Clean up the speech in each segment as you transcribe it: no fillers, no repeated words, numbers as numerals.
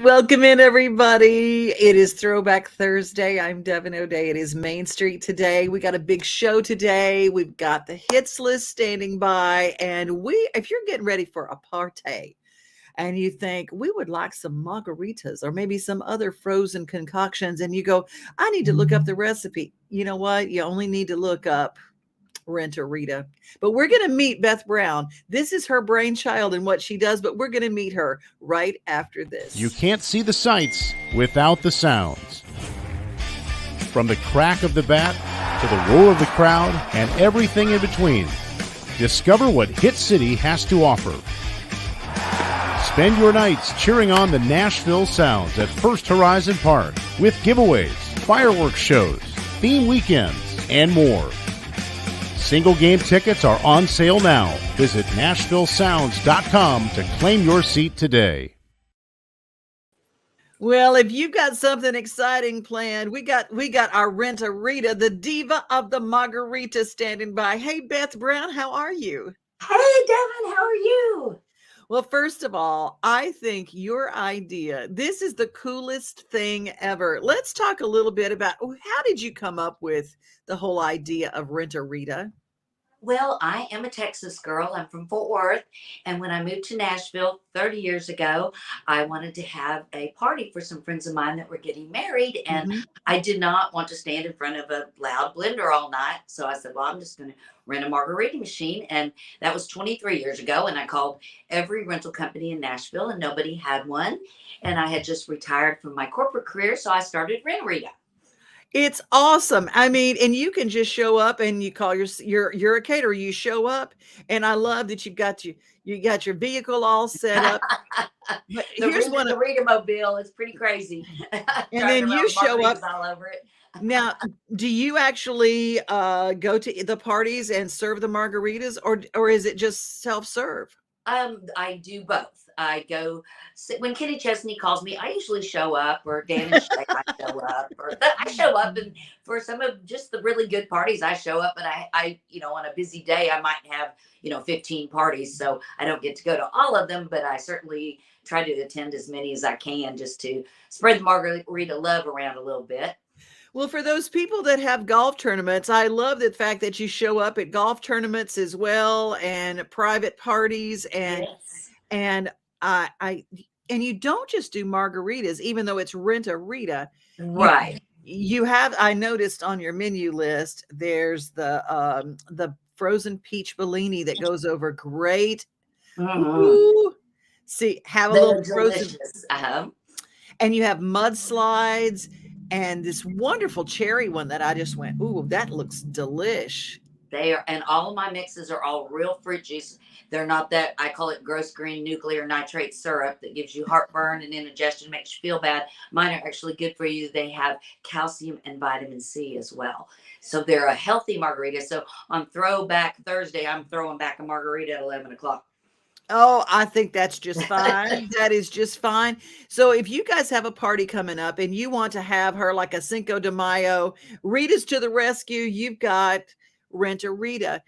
Welcome in, everybody. It is Throwback Thursday. I'm Devin O'Day. It is Main Street today. We got a big show today. We've got the Hitz List standing by, and if you're getting ready for a party and you think we would like some margaritas or maybe some other frozen concoctions, and you go, I need to look up the recipe. You know what? You only need to look up Rent-A-Rita. But we're going to meet Beth Brown. This is her brainchild and what she does, but we're going to meet her right after You this. can't see the sights without the sounds. From the crack of the bat to the roar of the crowd and everything in between, discover what Hit City has to offer. Spend your nights cheering on the Nashville Sounds at First Horizon Park with giveaways, fireworks shows, theme weekends, and more. Single game tickets are on sale now. Visit NashvilleSounds.com to claim your seat today. Well, if you've got something exciting planned, we got our Rent-A-Rita, the diva of the margarita, standing by. Hey, Beth Brown, how are you? Hey, Devin, how are you? Well, first of all, I think your idea, this is the coolest thing ever. Let's talk a little bit about how did you come up with the whole idea of Rent-A-Rita? Well, I am a Texas girl. I'm from Fort Worth. And when I moved to Nashville 30 years ago, I wanted to have a party for some friends of mine that were getting married. And Mhm. I did not want to stand in front of a loud blender all night. So I said, well, I'm just going to rent a margarita machine. And that was 23 years ago. And I called every rental company in Nashville and nobody had one. And I had just retired from my corporate career. So I started Rent-A-Rita. It's awesome. I mean, and you can just show up and you call you're a caterer. You show up, and I love that you got your vehicle all set up. But The here's Rita, one the of, Rita mobile is pretty crazy. and Driving then around you with show up. margaritas all over it. Now, do you actually go to the parties and serve the margaritas, or is it just self-serve? I do both. I go when Kenny Chesney calls me. I usually show up, or Dan and Shay. I show up, I show up, and for some of just the really good parties, I show up. And on a busy day, I might have 15 parties, so I don't get to go to all of them, but I certainly try to attend as many as I can, just to spread the margarita love around a little bit. Well, for those people that have golf tournaments, I love the fact that you show up at golf tournaments as well and private parties Yes. and I and you don't just do margaritas, even though it's Rent-A-Rita. You Right. you have I noticed on your menu list, there's the frozen peach Bellini that goes over great. Mhm. Ooh. See, have a They're little frozen, delicious. and you have mudslides and this wonderful cherry one that I just went, ooh, that looks delish. They are, and all of my mixes are all real fruit juice. They're not that, I call it gross green nuclear nitrate syrup that gives you heartburn and indigestion, makes you feel bad. Mine are actually good for you. They have calcium and vitamin C as well. So they're a healthy margarita. So on Throwback Thursday, I'm throwing back a margarita at 11 o'clock. Oh, I think that's just fine. That is just fine. So if you guys have a party coming up and you want to have her like a Cinco de Mayo, Rita's to the rescue. You've got Rent-A-Rita.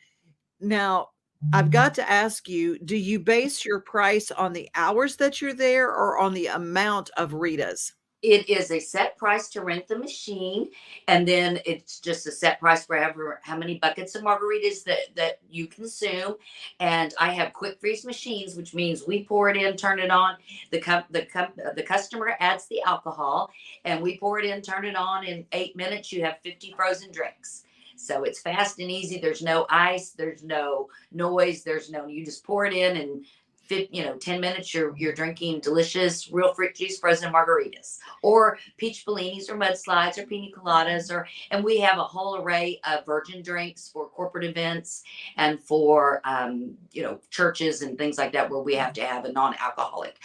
Now, I've got to ask you, do you base your price on the hours that you're there or on the amount of Ritas? It is a set price to rent the machine, and then it's just a set price for how many buckets of margaritas that you consume. And I have quick freeze machines, which means we pour it in, turn it on. The customer adds the alcohol, and we pour it in, turn it on. In 8 minutes, you have 50 frozen drinks. So it's fast and easy. There's no ice. There's no noise. You just pour it in, and 10 minutes, you're drinking delicious real fruit juice frozen margaritas, or peach bellinis, or mudslides, or pina coladas, and we have a whole array of virgin drinks for corporate events and for churches and things like that, where we have to have a non-alcoholic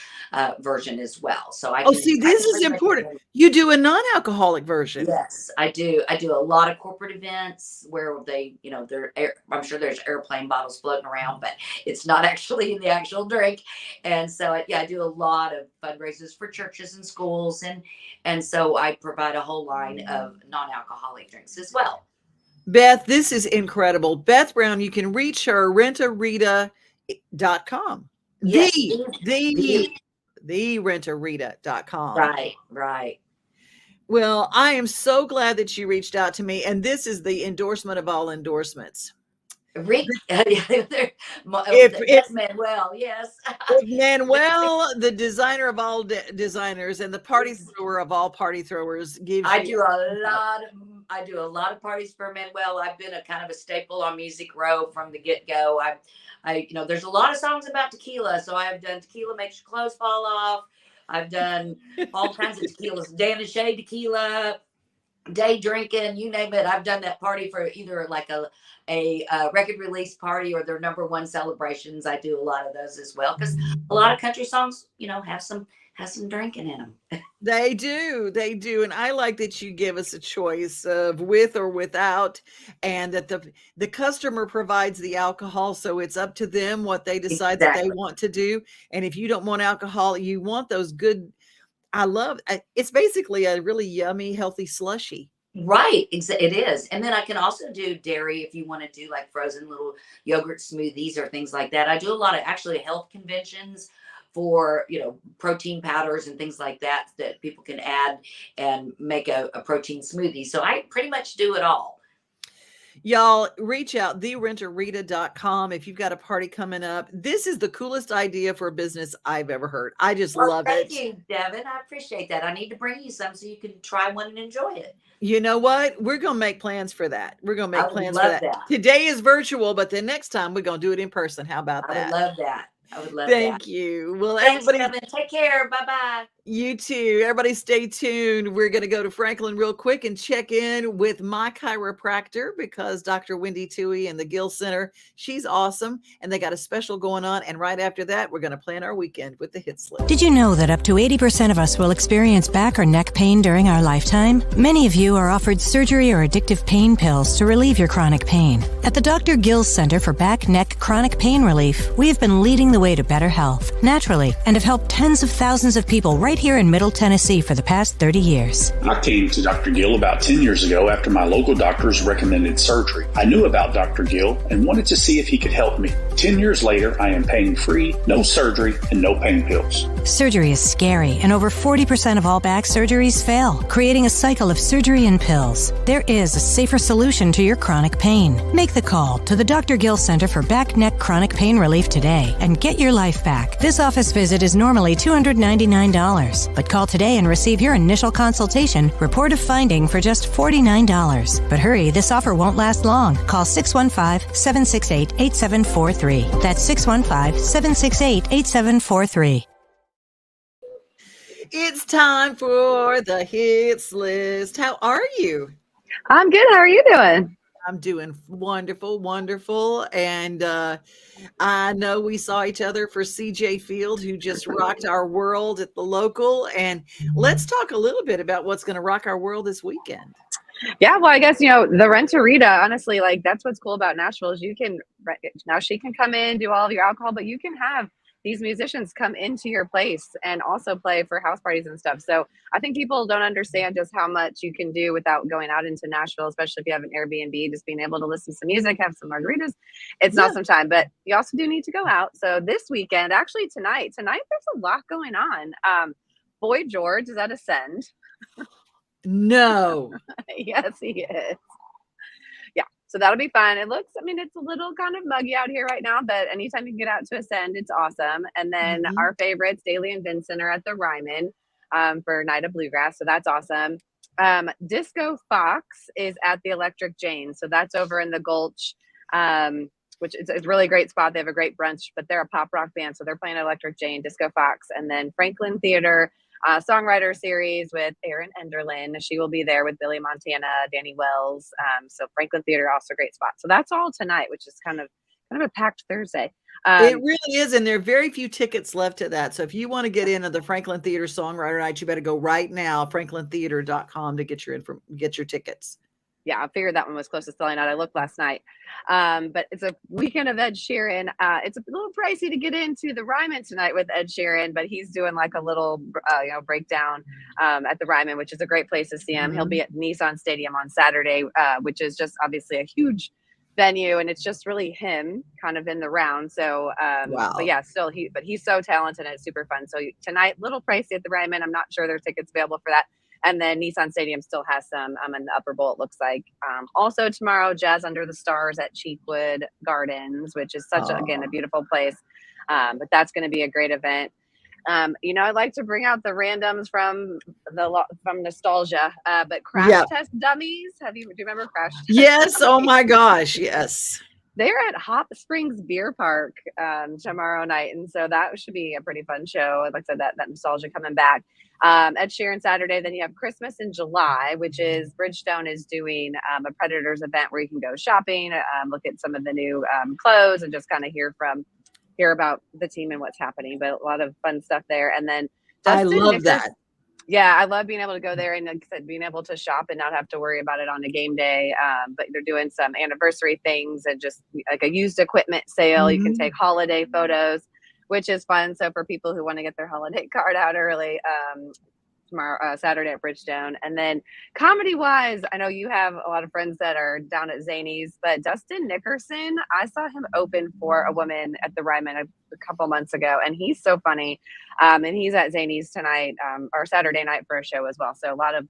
version as well. So Oh, see, I this can is bring important. it. You do a non-alcoholic version. Yes, I do. I do a lot of corporate events where I'm sure there's airplane bottles floating around, but it's not actually in the actual drink. And so, yeah, I do a lot of fundraisers for churches and schools, and so I provide a whole line of non-alcoholic drinks as well. Beth, this is incredible. Beth Brown, you can reach her rentarita.com. The Yes, the the TheRentARita.com. Right. Well, I am so glad that you reached out to me, and this is the endorsement of all endorsements. Rick, If that's Manuel, yes. if Manuel, the designer of all designers and the party thrower of all party throwers, gives I you do a lot of parties for Manuel. I've been a kind of a staple on Music Row from the get-go. There's a lot of songs about tequila, so I've done Tequila Makes Your Clothes Fall Off. I've done all kinds of tequilas, Dan and Shay tequila, day drinking, you name it. I've done that party for either like a record release party or their number one celebrations. I do a lot of those as well because a lot of country songs, have some drinking in them. They do, and I like that you give us a choice of with or without, and that the customer provides the alcohol, so it's up to them what they decide that they want to do. And if you don't want alcohol, you want those good. It's basically a really yummy, healthy slushy. Right. It is. And then I can also do dairy if you want to do like frozen little yogurt smoothies or things like that. I do a lot of actually health conventions for, protein powders and things like that people can add and make a protein smoothie. So I pretty much do it all. Y'all reach out, TheRentARita.com. If you've got a party coming up, this is the coolest idea for a business I've ever heard. I just love it. Thank you, Devin. I appreciate that. I need to bring you some so you can try one and enjoy it. You know what? We're going to make plans for that. That. Today is virtual, but then next time we're going to do it in person. How about that? I would love that. Thank you. Well, thanks, everybody, Devin. Take care. Bye-bye. You too. Everybody stay tuned. We're going to go to Franklin real quick and check in with my chiropractor because Dr. Wendy Toohey and the Gill Center, she's awesome. And they got a special going on. And right after that, we're going to plan our weekend with the Hitz List. Did you know that up to 80% of us will experience back or neck pain during our lifetime? Many of you are offered surgery or addictive pain pills to relieve your chronic pain. At the Dr. Gill Center for Back, Neck, Chronic Pain Relief, we have been leading the way to better health, naturally, and have helped tens of thousands of people right here in Middle Tennessee for the past 30 years. I came to Dr. Gill about 10 years ago after my local doctors recommended surgery. I knew about Dr. Gill and wanted to see if he could help me. 10 years later, I am pain-free, no surgery, and no pain pills. Surgery is scary, and over 40% of all back surgeries fail, creating a cycle of surgery and pills. There is a safer solution to your chronic pain. Make the call to the Dr. Gill Center for Back, Neck, Chronic Pain Relief today and get your life back. This office visit is normally $299, but call today and receive your initial consultation, report of finding for just $49. But hurry, this offer won't last long. Call 615-768-8743. That's 615-768-8743. It's time for the Hitz List. How are you? I'm good. How are you doing? I'm doing wonderful. And I know we saw each other for CJ Field, who just rocked our world at the local. And let's talk a little bit about what's going to rock our world this weekend. Yeah, well, I guess, the Rent-A-Rita, honestly, like that's what's cool about Nashville is now she can come in, do all of your alcohol, but you can have these musicians come into your place and also play for house parties and stuff. So I think people don't understand just how much you can do without going out into Nashville, especially if you have an Airbnb, just being able to listen to some music, have some margaritas. It's an awesome time, but you also do need to go out. So this weekend, actually tonight, there's a lot going on. Boy George is at Ascend. No. Yes, he is. Yeah, so that'll be fun. It's a little kind of muggy out here right now, but anytime you can get out to Ascend, it's awesome. And then our favorites, Daly and Vincent, are at the Ryman for Night of Bluegrass, so that's awesome. Disco Fox is at the Electric Jane, so that's over in the Gulch, which is a really great spot. They have a great brunch, but they're a pop rock band, so they're playing Electric Jane, Disco Fox. And then Franklin Theater songwriter series with Erin Enderlin. She will be there with Billy Montana, Danny Wells. So Franklin Theater, also a great spot. So that's all tonight, which is kind of a packed Thursday. It really is, and there are very few tickets left to that. So if you want to get into the Franklin Theater Songwriter Night, you better go right now, franklintheater.com, to get your tickets. Yeah, I figured that one was close to selling out. I looked last night. But it's a weekend of Ed Sheeran. It's a little pricey to get into the Ryman tonight with Ed Sheeran, but he's doing like a little breakdown at the Ryman, which is a great place to see him. He'll be at Nissan Stadium on Saturday, which is just obviously a huge venue, and it's just really him kind of in the round. So Wow. but yeah, still he's so talented and it's super fun. So tonight, little pricey at the Ryman. I'm not sure there's tickets available for that. And then Nissan Stadium still has some in the upper bowl, it looks like. Also tomorrow, Jazz Under the Stars at Cheekwood Gardens, which is such again a beautiful place. But that's going to be a great event. You know, I like to bring out the randoms from nostalgia, but Crash Test Dummies. Do you remember Crash Test Yes. Dummies? Oh my gosh. Yes. They're at Hot Springs Beer Park tomorrow night, and so that should be a pretty fun show. Like I said, that nostalgia coming back. Ed Sheeran Saturday. Then you have Christmas in July, which is Bridgestone is doing a Predators event where you can go shopping, look at some of the new clothes, and just kind of hear about the team and what's happening. But a lot of fun stuff there. And then I love that. Yeah, I love being able to go there and, like I said, being able to shop and not have to worry about it on a game day. But they're doing some anniversary things and just like a used equipment sale. You can take holiday photos, which is fun. So for people who want to get their holiday card out early, tomorrow, Saturday at Bridgestone. And then comedy wise, I know you have a lot of friends that are down at Zany's, but Dustin Nickerson, I saw him open for a woman at the Ryman a couple months ago, and he's so funny. And he's at Zany's tonight, or Saturday night for a show as well. So a lot of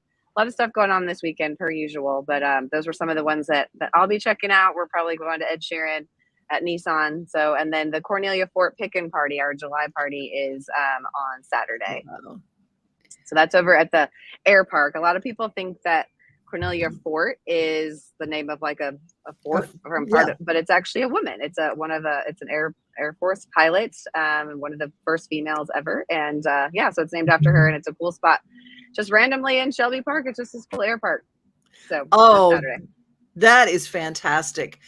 stuff going on this weekend per usual, but those were some of the ones that I'll be checking out. We're probably going to Ed Sheeran at Nissan. So, and then the Cornelia Fort Pickin' Party, our July party, is on Saturday. Wow. So that's over at the air park. A lot of people think that Cornelia Fort is the name of like a fort from part of, but it's actually a woman. It's it's an Air Force pilot, one of the first females ever. And so it's named after her, and it's a cool spot. Just randomly in Shelby Park. It's just this cool air park. So Saturday. That is fantastic.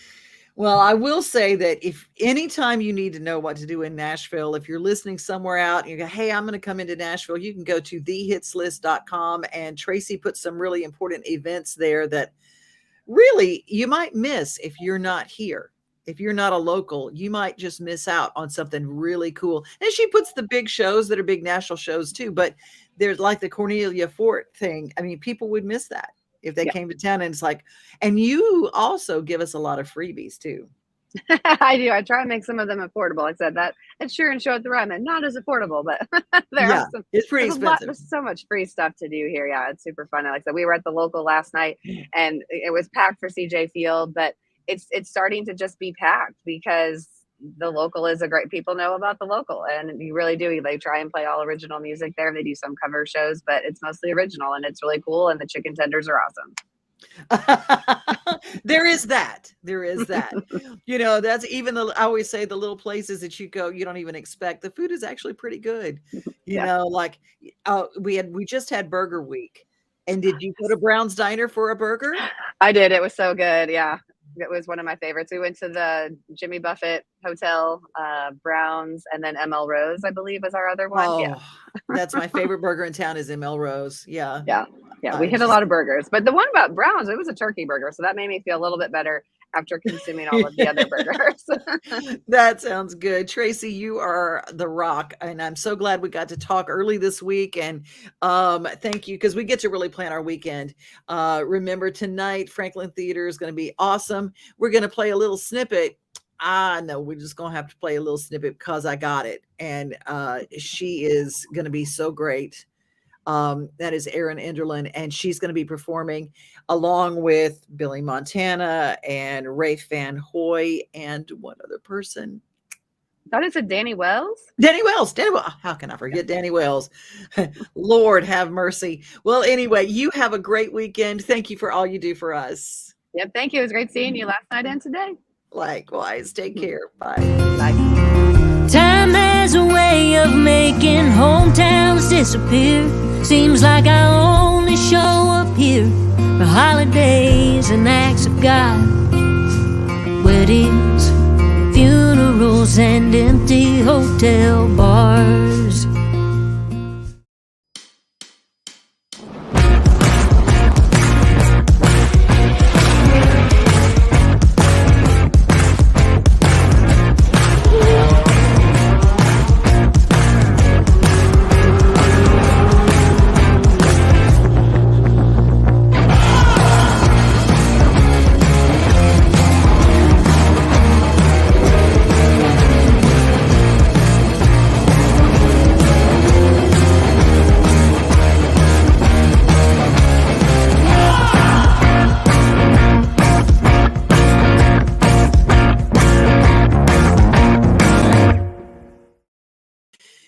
Well, I will say that if anytime you need to know what to do in Nashville, if you're listening somewhere out and you go, hey, I'm going to come into Nashville, you can go to thehitzlist.com, and Tracy put some really important events there that really you might miss if you're not here. If you're not a local, you might just miss out on something really cool. And she puts the big shows that are big national shows too, but there's like the Cornelia Fort thing. I mean, people would miss that if they came to town, and it's like, and you also give us a lot of freebies too. I do. I try and make some of them affordable. Like I said, that it's sure and show at the Ryman, not as affordable, but it's pretty expensive. There's so much free stuff to do here. Yeah, it's super fun. Like I said, we were at the local last night, and it was packed for CJ Field, but it's starting to just be packed because the local is people know about the local, and you really do. They try and play all original music there. They do some cover shows, but it's mostly original, and it's really cool. And the chicken tenders are awesome. There is that. You know, that's even I always say the little places that you go, you don't even expect. The food is actually pretty good. You know, like we just had Burger Week. And did you go to Brown's Diner for a burger? I did. It was so good. Yeah. It was one of my favorites. We went to the Jimmy Buffett Hotel, Brown's, and then ML Rose, I believe, was our other one. Oh, that's my favorite burger in town is ML Rose. Yeah. We hit a lot of burgers. But the one about Brown's, it was a turkey burger. So that made me feel a little bit better after consuming all of the other burgers. That sounds good. Tracy, you are the rock. And I'm so glad we got to talk early this week. And thank you, because we get to really plan our weekend. Remember, tonight, Franklin Theater is going to be awesome. We're going to play a little snippet. No, we're just going to have to play a little snippet because I got it. And she is going to be so great. That is Erin Enderlin, and she's going to be performing along with Billy Montana and Rafe Van Hoy and one other person. That is Danny Wells. Danny Wells. How can I forget Danny Wells? Lord have mercy. Well, anyway, you have a great weekend. Thank you for all you do for us. Yep. Thank you. It was great seeing you last night and today. Likewise. Take care. Bye. Bye. Time has a way of making hometowns disappear. Seems like I only show up here for holidays and acts of God, weddings, funerals, and empty hotel bars.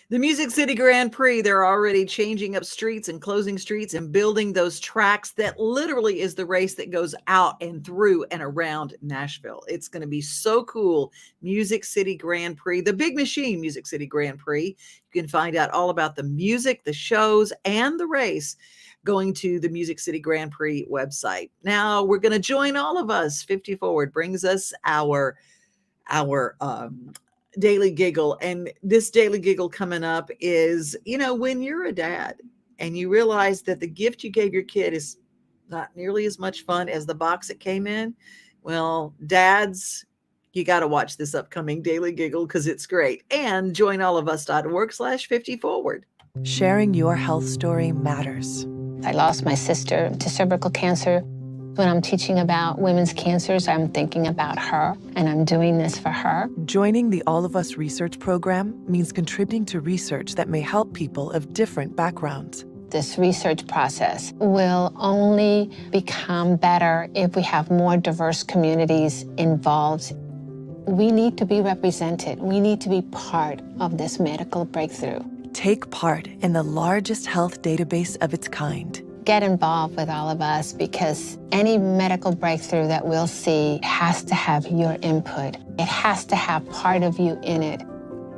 The Music City Grand Prix, they're already changing up streets and closing streets and building those tracks. That literally is the race that goes out and through and around Nashville. It's going to be so cool. Music City Grand Prix, the Big Machine Music City Grand Prix. You can find out all about the music, the shows, and the race going to the Music City Grand Prix website. Now we're going to join all of us. 50 Forward brings us our Daily Giggle. And this Daily Giggle coming up is, when you're a dad and you realize that the gift you gave your kid is not nearly as much fun as the box it came in. Well, dads, you got to watch this upcoming Daily Giggle because it's great. And joinallofus.org/50 forward. Sharing your health story matters. I lost my sister to cervical cancer. When I'm teaching about women's cancers, I'm thinking about her, and I'm doing this for her. Joining the All of Us research program means contributing to research that may help people of different backgrounds. This research process will only become better if we have more diverse communities involved. We need to be represented. We need to be part of this medical breakthrough. Take part in the largest health database of its kind. Get involved with all of us because any medical breakthrough that we'll see has to have your input. It has to have part of you in it.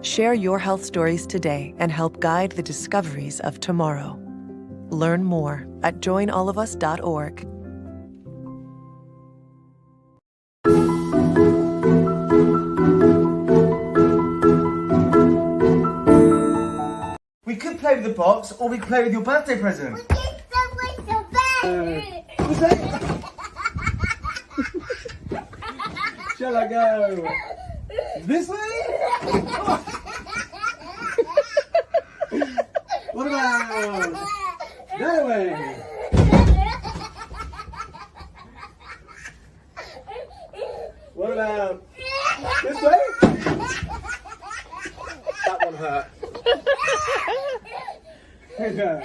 Share your health stories today and help guide the discoveries of tomorrow. Learn more at joinallofus.org. We could play with the box or we could play with your birthday present. Shall I go this way? What about that way? What about this way? That one hurt. Yeah.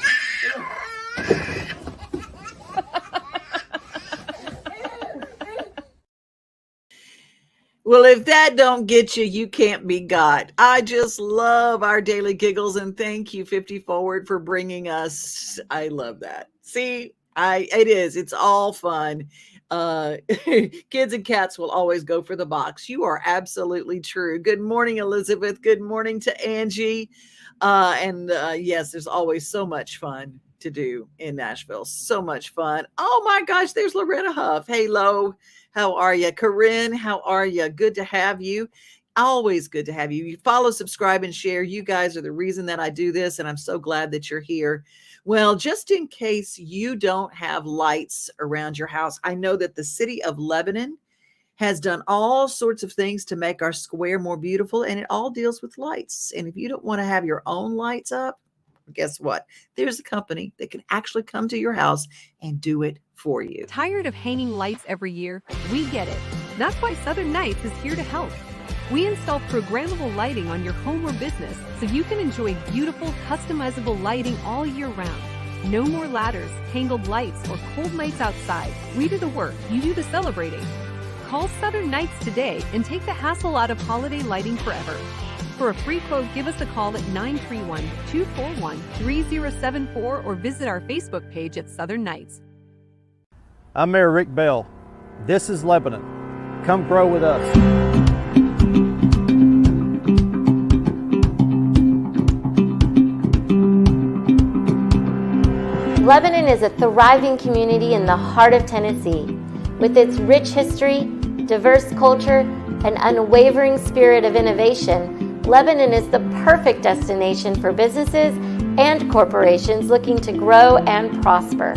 Well, if that don't get you, you can't be got. I just love our Daily Giggles, and thank you, 50 Forward, for bringing us. I love that. See, it's all fun. Kids and cats will always go for the box. You are absolutely true. Good morning, Elizabeth. Good morning to Angie. Yes, there's always so much fun to do in Nashville. So much fun. Oh my gosh, there's Loretta Huff. Hey, Lo. How are you? Corinne, how are you? Good to have you. Always good to have you. You follow, subscribe, and share. You guys are the reason that I do this, and I'm so glad that you're here. Well, just in case you don't have lights around your house, I know that the city of Lebanon has done all sorts of things to make our square more beautiful, and it all deals with lights. And if you don't want to have your own lights up, guess what? There's a company that can actually come to your house and do it for you. Tired of hanging lights every year? We get it. That's why Southern Nights is here to help. We install programmable lighting on your home or business so you can enjoy beautiful, customizable lighting all year round. No more ladders, tangled lights, or cold nights outside. We do the work, you do the celebrating. Call Southern Nights today and take the hassle out of holiday lighting forever. For a free quote, give us a call at 931-241-3074 or visit our Facebook page at Southern Nights. I'm Mayor Rick Bell. This is Lebanon. Come grow with us. Lebanon is a thriving community in the heart of Tennessee. With its rich history, diverse culture, and unwavering spirit of innovation, Lebanon is the perfect destination for businesses and corporations looking to grow and prosper.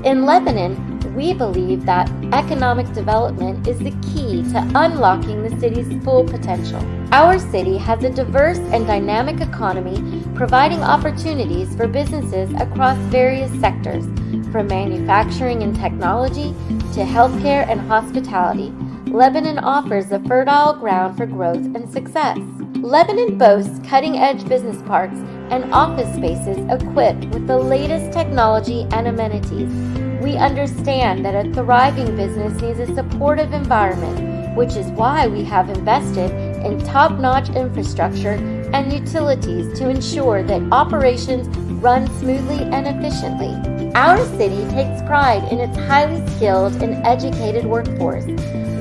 In Lebanon, we believe that economic development is the key to unlocking the city's full potential. Our city has a diverse and dynamic economy, providing opportunities for businesses across various sectors, from manufacturing and technology to healthcare and hospitality. Lebanon offers a fertile ground for growth and success. Lebanon boasts cutting-edge business parks and office spaces equipped with the latest technology and amenities. We understand that a thriving business needs a supportive environment, which is why we have invested in top-notch infrastructure and utilities to ensure that operations run smoothly and efficiently. Our city takes pride in its highly skilled and educated workforce.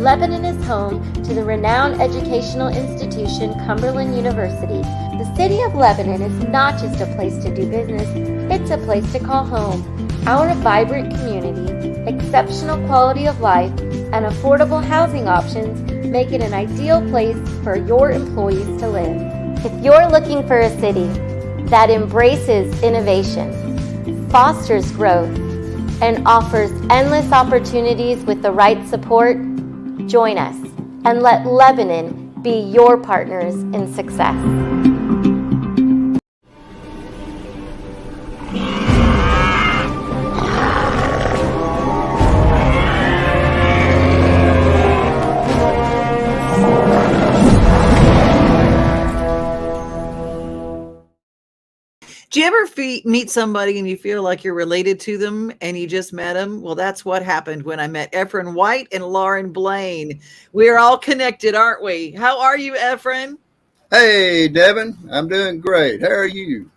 Lebanon is home to the renowned educational institution Cumberland University. The city of Lebanon is not just a place to do business, it's a place to call home. Our vibrant community, exceptional quality of life, and affordable housing options make it an ideal place for your employees to live. If you're looking for a city that embraces innovation, fosters growth, and offers endless opportunities with the right support, join us and let Lebanon be your partners in success. Do you ever meet somebody and you feel like you're related to them and you just met them? Well, that's what happened when I met Effron White and Lauren Blaine. We're all connected, aren't we? How are you, Effron? Hey, Devin. I'm doing great. How are you?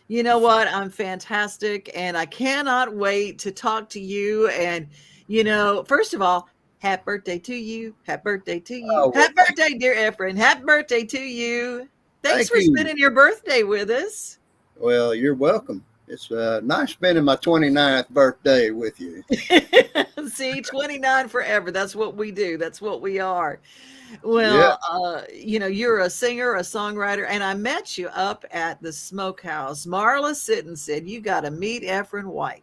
You know what? I'm fantastic, and I cannot wait to talk to you. And, first of all, happy birthday to you. Happy birthday to you. Oh, happy birthday, dear Effron. Happy birthday to you. Thanks for spending your birthday with us. Well, you're welcome. It's nice spending my 29th birthday with you. See, 29 forever. That's what we do. That's what we are. Well, yeah. You're a singer, a songwriter, and I met you up at the Smokehouse. Marla Sitton said, you got to meet Effron White.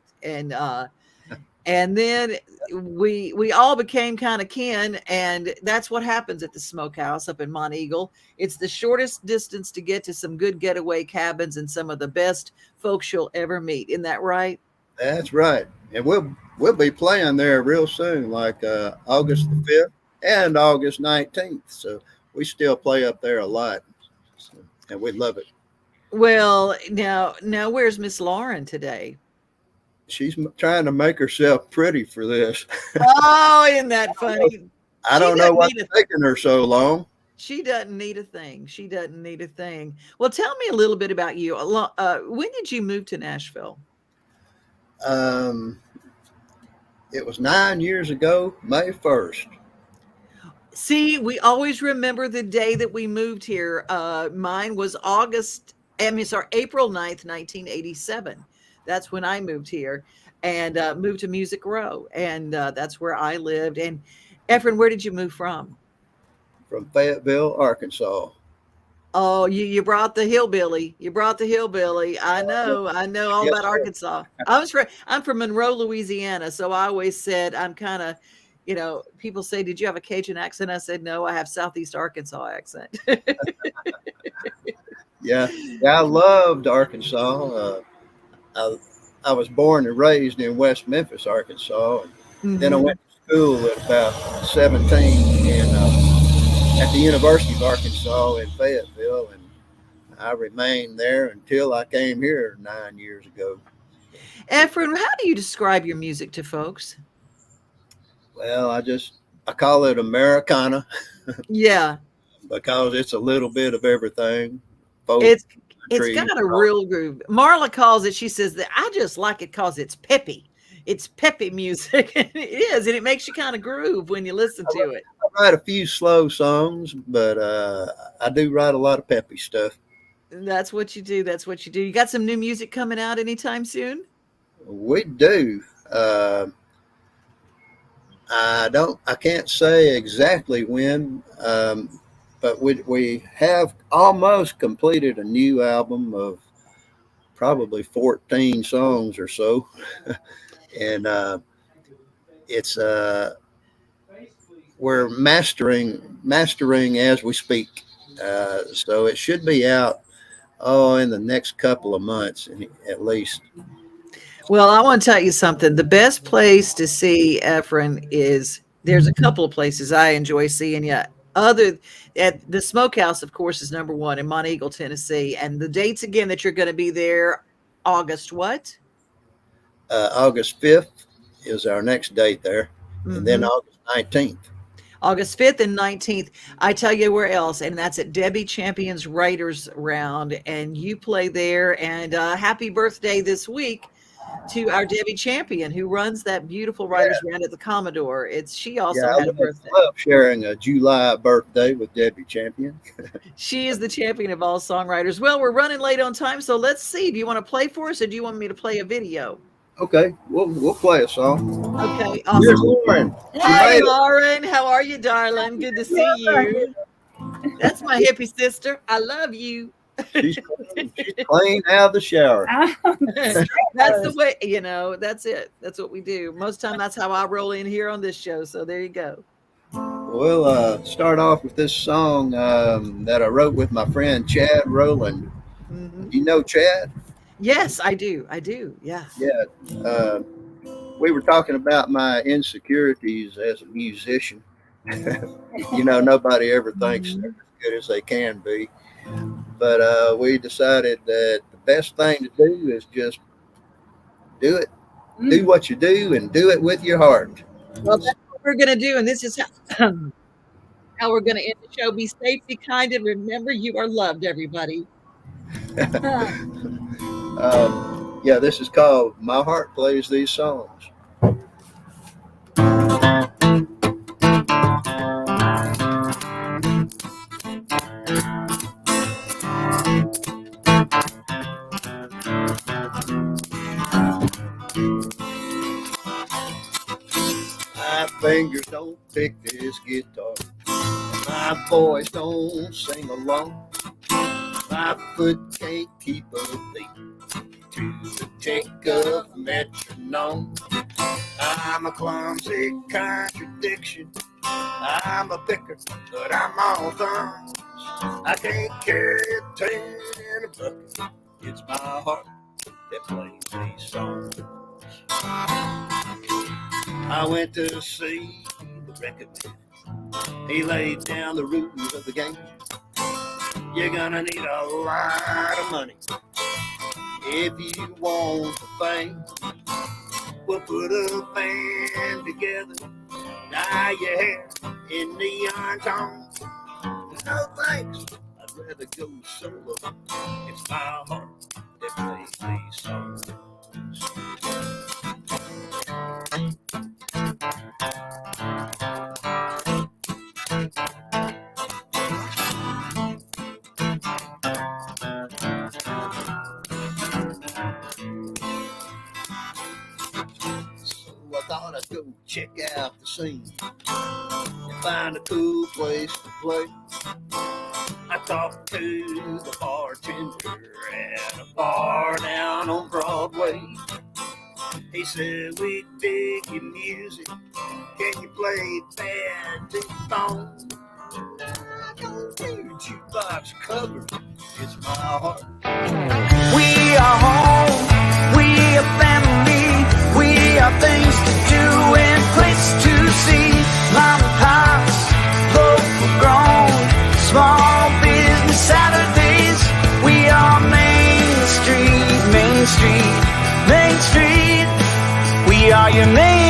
And then we all became kind of kin, and that's what happens at the Smokehouse up in Monteagle. It's the shortest distance to get to some good getaway cabins and some of the best folks you'll ever meet. Isn't that right? That's right. And we'll be playing there real soon, like August the 5th and August 19th. So we still play up there a lot, and we love it. Well, now where's Miss Lauren today? She's trying to make herself pretty for this. Oh, isn't that funny? I don't know what's taking her so long. She doesn't need a thing. She doesn't need a thing. Well, tell me a little bit about you. When did you move to Nashville? It was 9 years ago, May 1st. See, we always remember the day that we moved here. Mine was April 9th, 1987. That's when I moved here and moved to Music Row. And that's where I lived. And Effron, where did you move from? From Fayetteville, Arkansas. Oh, you brought the hillbilly. You brought the hillbilly. I know all about Arkansas. I'm from Monroe, Louisiana. So I always said I'm kind of, people say, did you have a Cajun accent? I said, no, I have Southeast Arkansas accent. Yeah, I loved Arkansas. I was born and raised in West Memphis, Arkansas. And then I went to school at about 17 at the University of Arkansas in Fayetteville, and I remained there until I came here 9 years ago. Effron, how do you describe your music to folks? Well, I call it Americana. Yeah. Because it's a little bit of everything. Folk, It's got a real groove. Marla calls it, she says that I just like it because it's peppy. It's peppy music. It is, and it makes you kind of groove when you listen to it. I write a few slow songs, but I do write a lot of peppy stuff. That's what you do. That's what you do. You got some new music coming out anytime soon? We do. I can't say exactly when, but we have almost completed a new album of probably 14 songs or so. And it's we're mastering as we speak. So it should be out in the next couple of months at least. Well, I want to tell you something. The best place to see Effron is, there's a couple of places I enjoy seeing you. Other at the Smokehouse, of course, is number one in Monteagle, Tennessee. And the dates again that you're going to be there, August what? August 5th is our next date there, and then August 19th. August 5th and 19th. I tell you where else, and that's at Debbie Champion's Writers Round, and you play there. And happy birthday this week to our Debbie Champion, who runs that beautiful Writers Round at the Commodore. She also had a birthday. I love sharing a July birthday with Debbie Champion. She is the champion of all songwriters. Well, we're running late on time, so let's see. Do you want to play for us, or do you want me to play a video? Okay, we'll play a song. Okay, awesome. Here's Lauren. Hey, Lauren, how are you, darling? Good to see you. That's my hippie sister. I love you. She's clean out of the shower. That's the way, that's it. That's what we do. Most time, that's how I roll in here on this show. So there you go. We'll start off with this song that I wrote with my friend Chad Rowland. Mm-hmm. You know Chad? Yes, I do. Yeah. Yeah. We were talking about my insecurities as a musician. Nobody ever thinks they're as good as they can be. But we decided that the best thing to do is just do it. Do what you do and do it with your heart. Well, that's what we're going to do. And this is how we're going to end the show. Be safe, be kind, and remember you are loved, everybody. This is called My Heart Plays These Songs. My fingers don't pick this guitar. My voice don't sing along. My foot can't keep a beat to the tick of a metronome. I'm a clumsy contradiction. I'm a picker, but I'm all thumbs. I can't carry a tin in a bucket. It's my heart that plays these songs. I went to see the record man. He laid down the rules of the game. You're gonna need a lot of money if you want the fame. We'll put a band together, dye your hair in neon tones. No thanks, I'd rather go solo. It's my heart that plays these songs. I thought I'd go check out the scene and find a cool place to play. I talked to the bartender at a bar down on Broadway. He said, we dig your music. Can you play bad ding-dong? I don't do jukebox covers. It's my heart. We are home. We are family. We are things to do and place to see. Mom and pops, local grown, small business Saturdays. We are Main Street, Main Street, Main Street. We are your Main